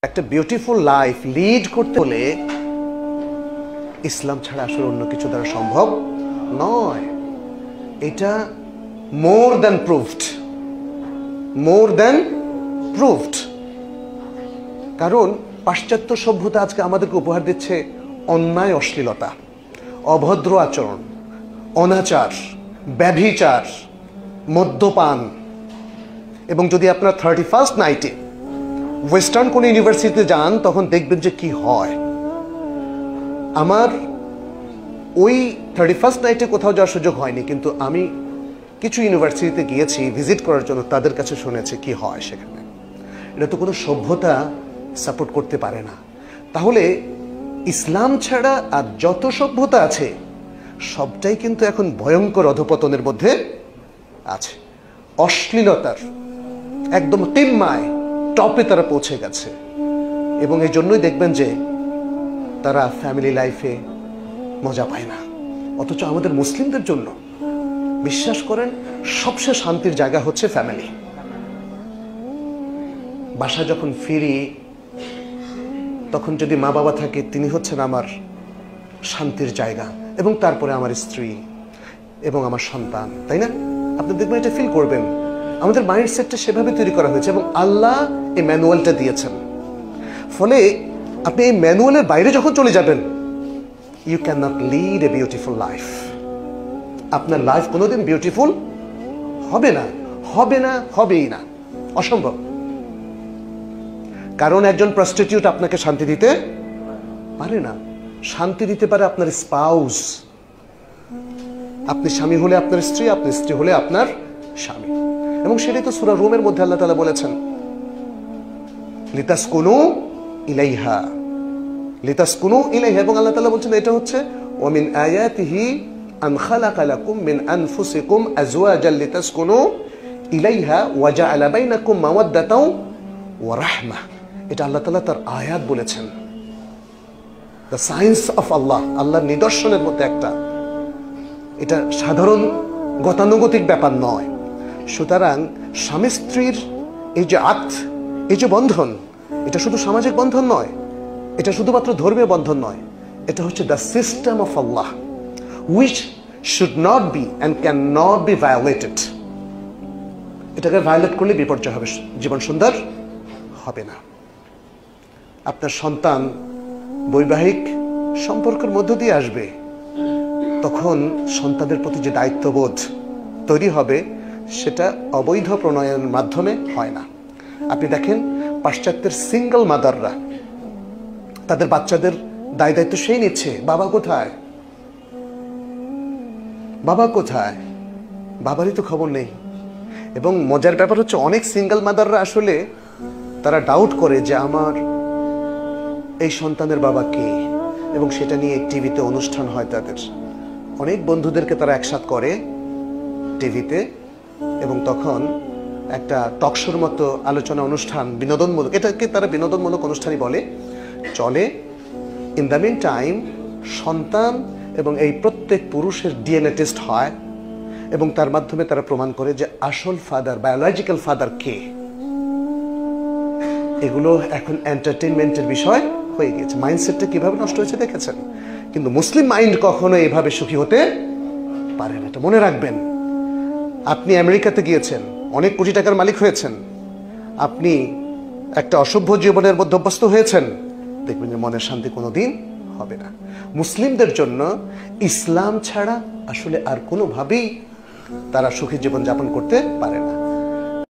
একটা beautiful life lead করতে হলে ইসলাম ছাড়া আসলে অন্য কিছু দ্বারা সম্ভব নয়। এটা মোর দ্যান প্রুভড। কারণ পাশ্চাত্য সভ্যতা আজকে আমাদেরকে উপহার দিচ্ছে অন্যায়, অশ্লীলতা, অভদ্র আচরণ, অনাচার, ব্যভিচার, মদ্যপান। এবং যদি আপনার 31st নাইটে ওয়েস্টার্ন কোন ইউনিভার্সিটিতে যান তখন দেখবেন যে কি হয়। আমার ওই 31st নাইটে কোথাও যাওয়ার সুযোগ হয়নি, কিন্তু আমি কিছু ইউনিভার্সিটিতে গিয়েছি ভিজিট করার জন্য, তাদের কাছে শুনেছি কি হয় সেখানে। এটা তো কোনো সভ্যতা সাপোর্ট করতে পারে না। তাহলে ইসলাম ছাড়া আর যত সভ্যতা আছে সবটাই কিন্তু এখন ভয়ঙ্কর অধপতনের মধ্যে আছে। অশ্লীলতার একদম তিম্মায় টপে তারা পৌঁছে গেছে। এবং এই জন্যই দেখবেন যে তারা ফ্যামিলি লাইফে মজা পায় না। অথচ আমাদের মুসলিমদের জন্য বিশ্বাস করেন সবচেয়ে শান্তির জায়গা হচ্ছে ফ্যামিলি। বাসা যখন ফিরি তখন যদি মা বাবা থাকে, তিনি হচ্ছেন আমার শান্তির জায়গা, এবং তারপরে আমার স্ত্রী এবং আমার সন্তান, তাই না? আপনি দেখবেন এটা ফিল করবেন। আমাদের মাইন্ডসেটটা সেভাবে তৈরি করা হয়েছে এবং আল্লাহ এই ম্যানুয়ালটা দিয়েছেন। ফলে আপনি এই ম্যানুয়ালের বাইরে যখন চলে যাবেন, you can not lead a beautiful life. আপনার লাইফ কোনোদিন বিউটিফুল হবেই না, অসম্ভব। কারণ একজন প্রস্টিটিউট আপনাকে শান্তি দিতে পারে না। শান্তি দিতে পারে আপনার স্পাউস। আপনি স্বামী হলে আপনার স্ত্রী, আপনি স্ত্রী হলে আপনার স্বামী। এবং সেটাই তো সূরা রুমের মধ্যে আল্লাহ তাআলা বলেছেন, লিতাসকুনু ইলাইহা। এবং আল্লাহ তাআলা বলছেন এটা হচ্ছে ওয়া মিন আয়াতিহি আন খালাকা লাকুম মিন আনফুসিকুম আজওয়াজান লিতাসকুনু ইলাইহা ওয়া জাআলা বাইনাকুম মাওয়াদ্দাতাও ওয়া রাহমা। এটা আল্লাহ তাআলা তার আয়াত বলেছেন। দ্য সায়েন্স অফ আল্লাহ, আল্লাহর নিদর্শনের মধ্যে একটা। এটা সাধারণ গতানুগতিক ব্যাপার নয়। সুতরাং স্বামী স্ত্রীর এই যে এই যে বন্ধন, এটা শুধু সামাজিক বন্ধন নয়, এটা শুধুমাত্র ধর্মীয় বন্ধন নয়, এটা হচ্ছে the system of Allah which should not be and can not be violated. এটাকে ভায়োলেট করলে বিপর্যয় হবে, জীবন সুন্দর হবে না। আপনার সন্তান বৈবাহিক সম্পর্কের মধ্য দিয়ে আসবে, তখন সন্তানের প্রতি যে দায়িত্ববোধ তৈরি হবে সেটা অবৈধ প্রণয়নের মাধ্যমে হয় না। আপনি দেখেন পাশ্চাত্যের সিঙ্গল মাদাররা তাদের বাচ্চাদের দায়িত্ব সেই নিচ্ছে। বাবা কোথায়, বাবারই তো খবর নেই। এবং মজার ব্যাপার হচ্ছে অনেক সিঙ্গল মাদাররা আসলে তারা ডাউট করে যে আমার এই সন্তানের বাবা কে, এবং সেটা নিয়ে টিভিতে অনুষ্ঠান হয়। তাদের অনেক বন্ধুদেরকে তারা একসাথ করে টিভিতে, এবং তখন একটা টকশোর মতো আলোচনা অনুষ্ঠান, বিনোদনমূলক, এটাকে তারা বিনোদনমূলক অনুষ্ঠানই বলে, চলে। ইন দ্য মিন টাইম সন্তান এবং এই প্রত্যেক পুরুষের ডিএনএ টেস্ট হয়, এবং তার মাধ্যমে তারা প্রমাণ করে যে আসল ফাদার, বায়োলজিক্যাল ফাদার কে। এগুলো এখন এন্টারটেইনমেন্টের বিষয় হয়ে গেছে। মাইন্ডসেটটা কিভাবে নষ্ট হয়েছে দেখেছেন? কিন্তু মুসলিম মাইন্ড কখনো এভাবে সুখী হতে পারে না, এটা মনে রাখবেন। আপনি আমেরিকাতে গিয়েছেন, অনেক কোটি টাকার মালিক হয়েছেন, আপনি একটা অসভ্য জীবনের মধ্যে অভ্যস্ত হয়েছেন, দেখবেন যে মনের শান্তি কোনোদিন হবে না। মুসলিমদের জন্য ইসলাম ছাড়া আসলে আর কোনোভাবেই তারা সুখী জীবন যাপন করতে পারে না।